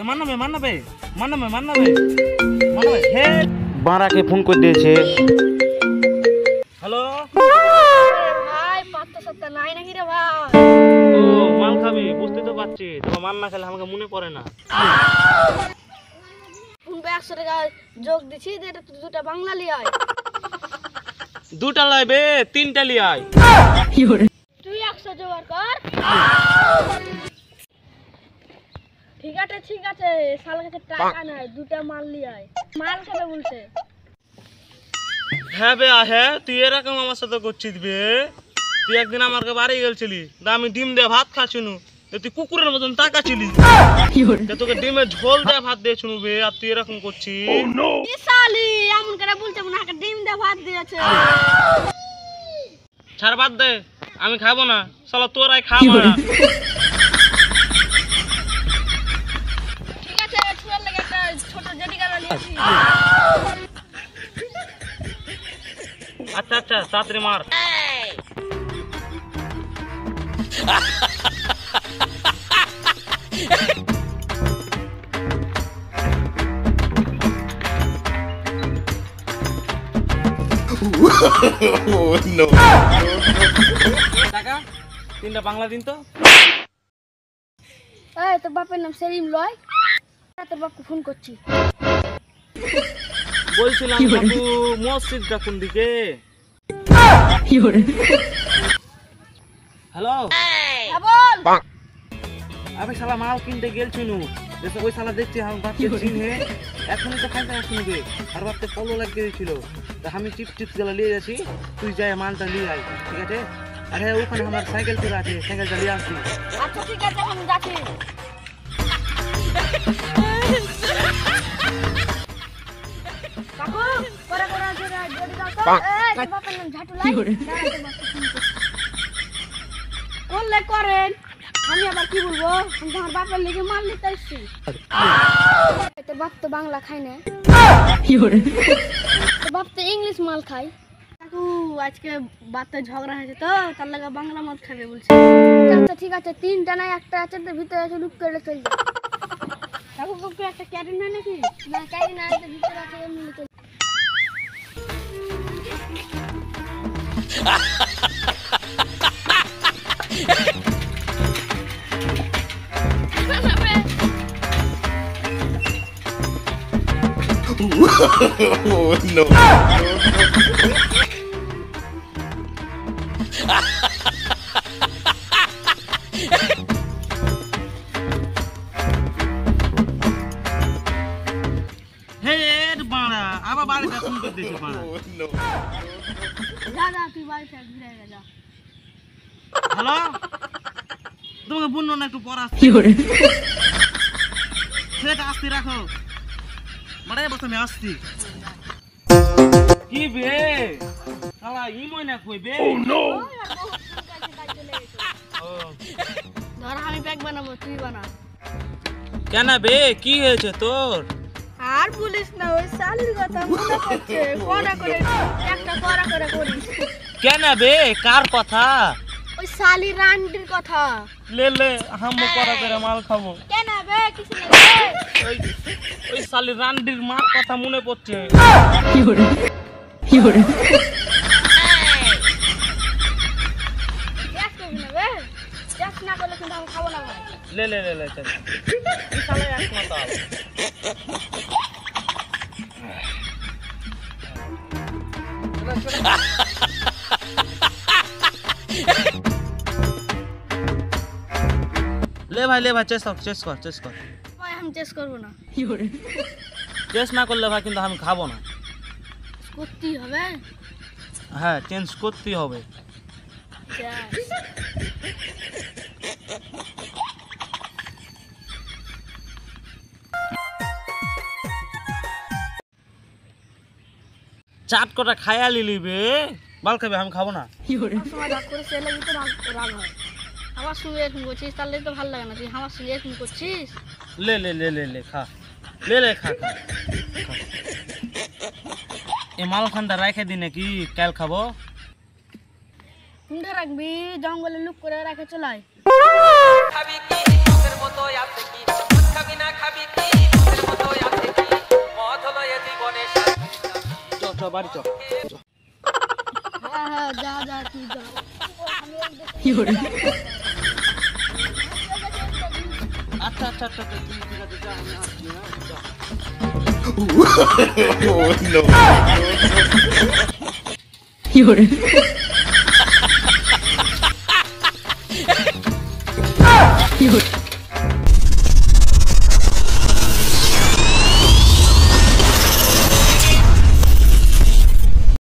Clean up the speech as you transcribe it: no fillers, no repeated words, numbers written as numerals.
মান্না বে হে বারাকে ফোন করে দিয়েছে। হ্যালো ভাই পাত্তা সত্তা নাই নাকি রে ভাই? ও মাল খাবি বুঝতে তো পারছি, তোমার মাল না খেলে আমাকে মনে পড়ে না। ফোন পে 100 টাকা যোগ দিছি, এটা তো দুটা বাংলা লিয়াই। দুটা লাইবে 3টা লিয়াই। তুই 100 জোগাড় কর। ঠিক আছে শালা কাছে টাকা নাই, দুটা মাল লিয়াই। মাল খাবে বলছে। হ্যাঁ বে হ্যাঁ, তুই এরকম আমার সাথে করছিস বে? তুই একদিন আমার বাড়ি গেছিলি, আমি ডিম দিয়ে ভাত খাচ্ছিনু, তুই কুকুরের মতন তাকাচ্ছিলিস, তোকে ডিমের ঝোল দিয়ে ভাত দিয়ে শুনু বে, আর তুই এরকম করছিস। কি শালি এমন করে বলছে মনে হয় ডিম দিয়ে ভাত দিয়েছে। ছাড় বাদ দে, আমি খাবো না, শালা তোরাই খাবো না। ঠিক আছে ছুয়ার লাগে একটা ছোট জেডি গালা নিয়েছি। আচ্ছা তাড়াতাড়ি মার। টাকা 3টা বাংলা দিন তো। এই তোর বাপের নাম সেলিম লয়? তোর বাপকে ফোন করছি। বলছিলাম বাবু মসজিদটা কোন দিকে? হ্যালো বল। আমি শালা মাল কিনতে গেলছিনু, ওই শালা দেখছি ভাবছি চিনহে, এখনই তো খাইতে আসবে, আর ভাবতে পলো লাগিয়ে দিয়েছিল, তা আমি চিপস গুলো নিয়ে যাচ্ছি, তুই যাই মালটা নিয়ে আয়, ঠিক আছে? আর হ্যাঁ ওখানে আমার সাইকেল করে আছে, সাইকেলটা নিয়ে আসবি। আচ্ছা ঠিক আছে আমি যাচ্ছি। কাকু করে জেডি দাও তো। এই তোর বাপের নাম ঝাটু লাই। করলে করেন, আমি আবার কি বলবো? আমি তোমার বাপের লেগে মাল নিতে আসছি। তোর বাপ তো বাংলা খায় না, তোর বাপ তো ইংলিশ মাল খায়। কাকু আজকে বাতে ঝগড়া হয়েছে তো, তার লাগে বাংলা মদ খাবে বলছে। আচ্ছা ঠিক আছে, 3টা নাই একটা আছে, তো ভিতরে আছে, লুক করে চল যা। কাকু কাকু একটা ক্যারিন নাই নাকি? না ক্যারিন নাই, তো ভিতরে আছে, এমনি চল। Oh no. হে বাড়া আবার বাড়িতে ফোন করে দিয়েছে বাড়া। যা তুই বাড়ি থেকে ঘুরে যা। হ্যালো তোমাকে বললো না একটু পড়া সেটা আসতে রাখো, মানে বস আমি আসছি। কি বে শালা ইমই না কই বে? ধর আমি ব্যাগ বানাবো, তুই বানা। কেন বে কি হয়েছে তোর? আর বলিস না, ওই শালির কথা মনে পড়ছে, কড়া করে একটা কড়া করে করিস। কেন বে কার কথা? ওই শালি রান্ডির কথা। লে হামো করা করে মাল খাবো। কেন বে কিছু নেই রে? ওই শালি রান্ডির মার কথা মনে পড়ছে। গ্যাস করবি না বে, গ্যাস না করলে কিন্তু আমি খাবো না ভাই। লে চল এই শালা এক মাতাল। ले भाई চেস কর। ভাই আমি চেস করবো না। চেস না করলে ভাই কিন্তু আমি খাবো না। করতেই হবে। হ্যাঁ চেঞ্জ করতেই হবে। চাট কটা খায়া লিলিবে, বাল খাবে, আমি খাবো না। সময় রাগ করে সে লাগি তো রাগ হয়। আমার সঙ্গে এরকম করছিস, তাহলে তো ভালো লাগে না। তুই আমার সঙ্গে এরকম করছিস। লে খা, লে খা। এই মালখানটা রাখে দি নাকি কাল খাবো? কুন্ডা রাখবি, জঙ্গলে লুক করে রাখে চলাই। চ বাড়ি চ। হ্যাঁ হ্যাঁ যা যা তুই যা। আচ্ছা আচ্ছা আচ্ছা আচ্ছা, ঠিক আছে যা, আমি আসছি, হ্যাঁ, যা। Oh no. Fiore.